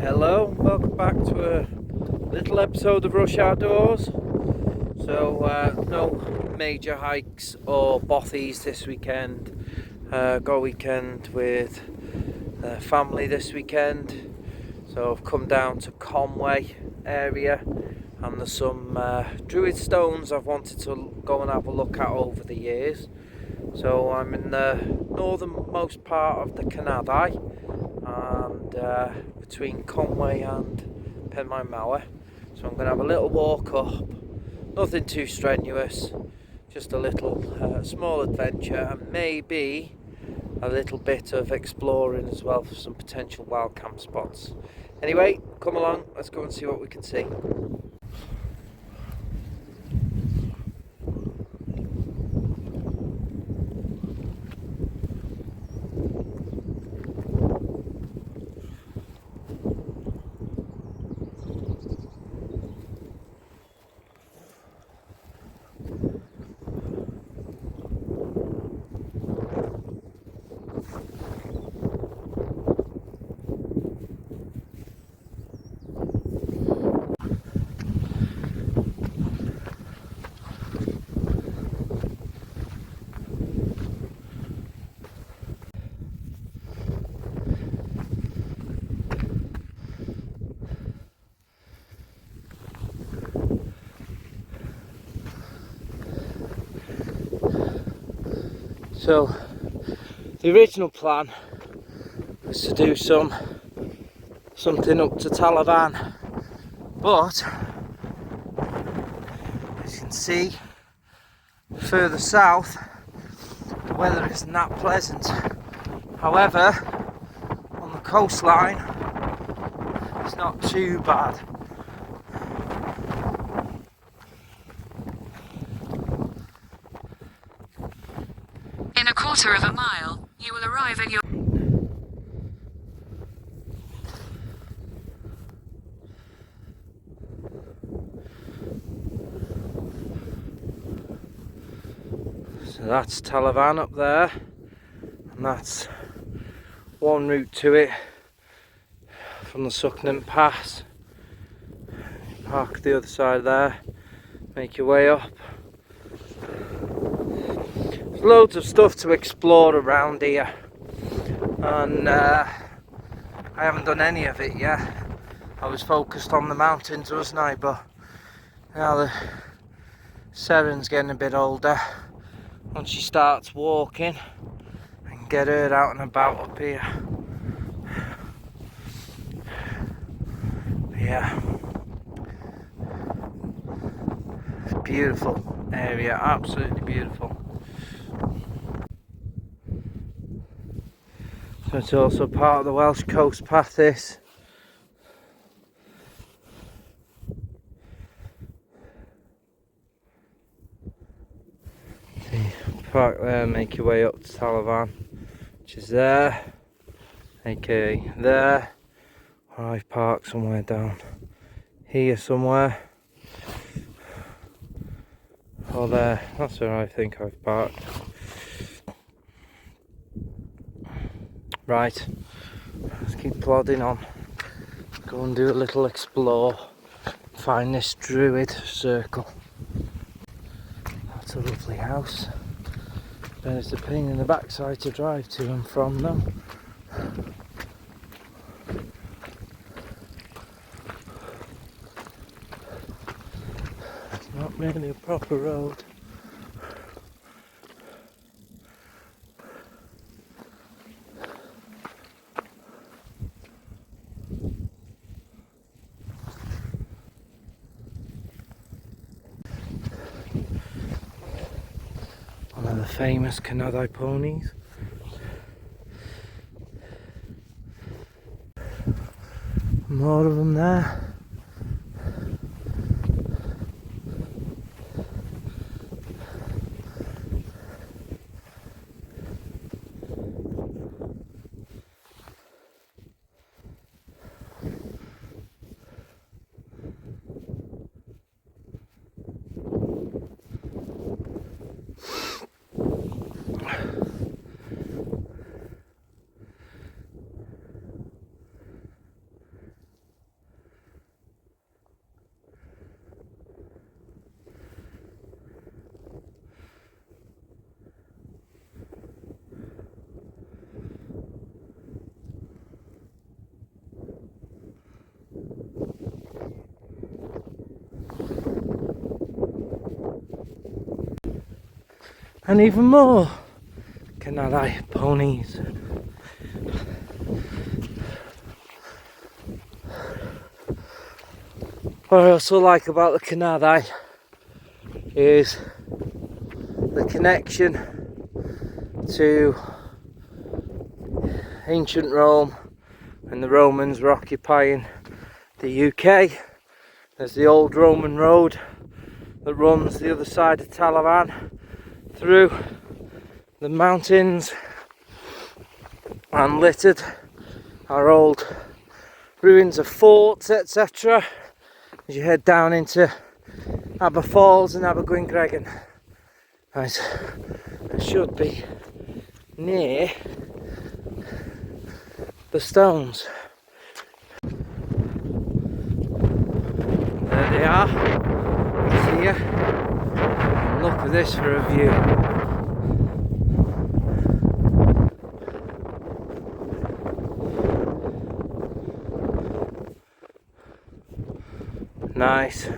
Hello, welcome back to a little episode of Rush Outdoors. So no major hikes or bothies this weekend. Got a weekend with family this weekend. So I've come down to Conway area, and there's some Druid Stones I've wanted to go and have a look at over the years. So I'm in the northernmost part of the Carneddau, and between Conway and Penmaenmawr. So I'm going to have a little walk up, nothing too strenuous, just a little small adventure, and maybe a little bit of exploring as well for some potential wild camp spots. Anyway, come along, let's go and see what we can see. So the original plan was to do something up to Taliban, but as you can see further south the weather isn't that pleasant. However, on the coastline it's not too bad. In a quarter of a mile, you will arrive at your... So that's Taliban up there, and that's one route to it from the Sucknant Pass. Park the other side there, make your way up. There's loads of stuff to explore around here, and I haven't done any of it yet. I was focused on the mountains, wasn't I? But now the Seren's getting a bit older. Once she starts walking, I can get her out and about up here. But yeah, it's a beautiful area, absolutely beautiful. So it's also part of the Welsh coast path, this. Park there, make your way up to Taliban, which is there, aka there, or I've parked somewhere down here somewhere, or there, that's where I think I've parked. Right, let's keep plodding on, go and do a little explore, find this Druid circle. That's a lovely house. But it's a pain in the backside to drive to and from though. It's not really a proper road. One of the famous Carneddau ponies. More of them there. and even more Carneddau ponies. What I also like about the Carneddau is the connection to ancient Rome when the Romans were occupying the UK. There's the old Roman road that runs the other side of Talavan through the mountains and littered our old ruins of forts, etc. as you head down into Aber Falls and Abergwyngregin. Right, I should be near the stones. There they are. See ya. Look at this for a view. Nice.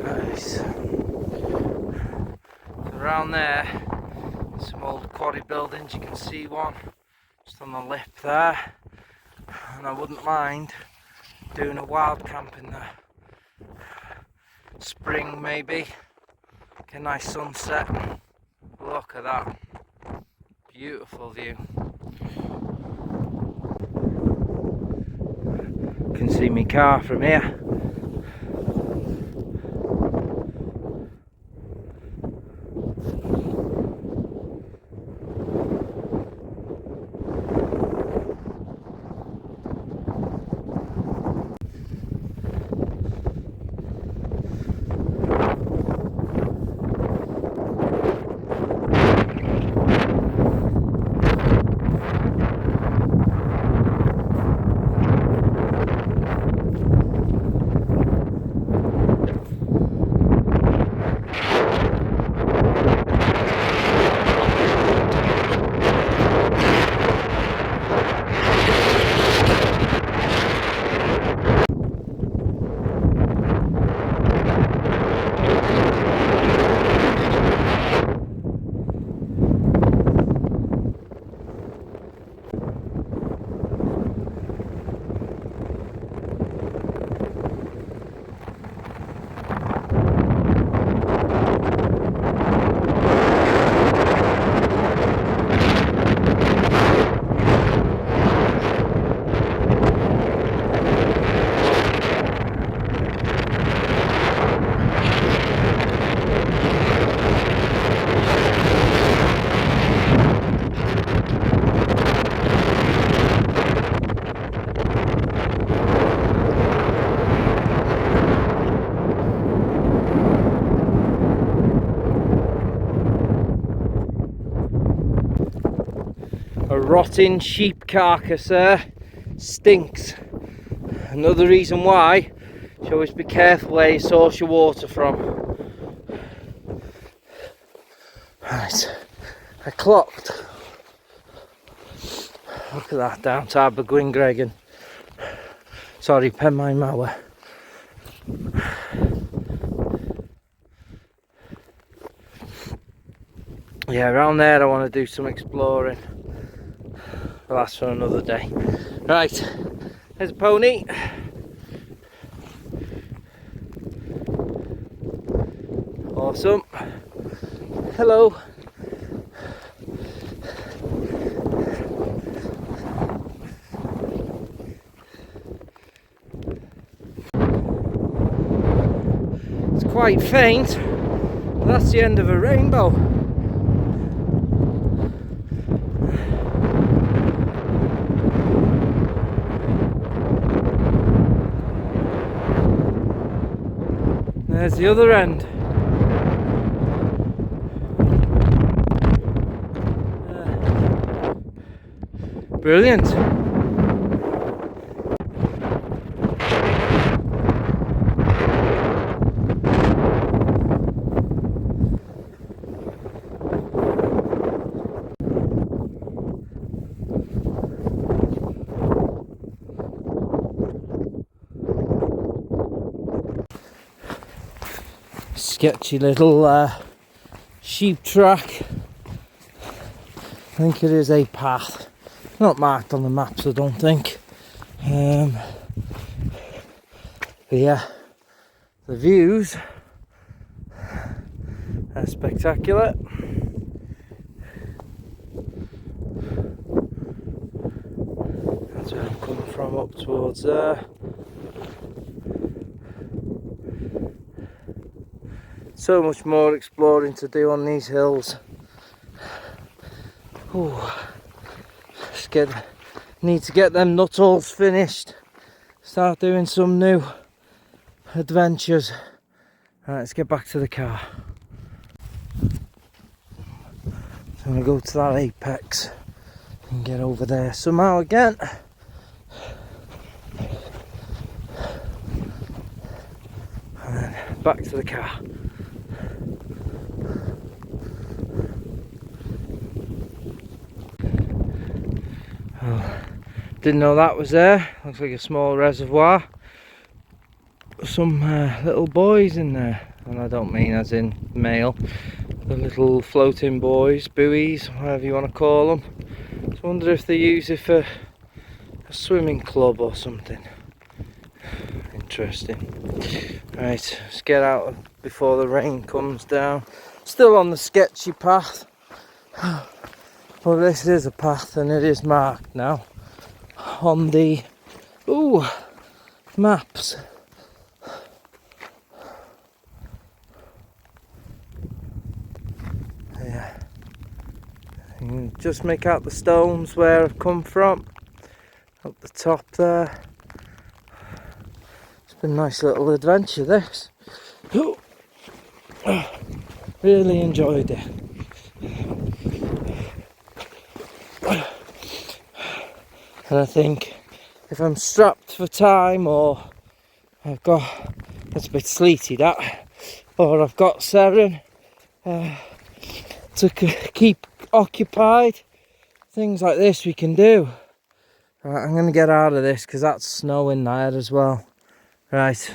Nice. Around there, some old quarry buildings. You can see one just on the lip there, and I wouldn't mind doing a wild camp in the spring, maybe. Get a nice sunset. Look at that. Beautiful view. You can see my car from here. Rotting sheep carcass there, stinks. Another reason why you should always be careful where you source your water from. Right, I clocked. Look at that, down to Abergwyngregin. Sorry, Penmaenmawr. Yeah, around there I want to do some exploring. Well, that's for another day. Right, there's a pony. Awesome. Hello. It's quite faint, but that's the end of a rainbow. There's the other end. Brilliant. sketchy little sheep track. I think it is a path. Not marked on the maps, I don't think. But yeah, the views are spectacular. That's where I'm coming from, up towards there. So much more exploring to do on these hills. Ooh. Need to get them nuttalls finished. Start doing some new adventures. Right, let's get back to the car. So I'm going to go to that apex and get over there somehow again. And then back to the car. Oh, didn't know that was there. Looks like a small reservoir. Some little boys in there, and I don't mean as in male. The little floating boys, buoys, whatever you want to call them. I wonder if they use it for a swimming club or something. Interesting. Right, let's get out before the rain comes down. Still on the sketchy path. Well, this is a path and it is marked now on the maps. Yeah, you can just make out the stones where I've come from, up the top there. It's been a nice little adventure, this. Really enjoyed it. And I think if I'm strapped for time, or I've got, it's a bit sleety that, or I've got Seren to keep occupied, things like this we can do. Right, I'm going to get out of this because that's snowing there as well. Right,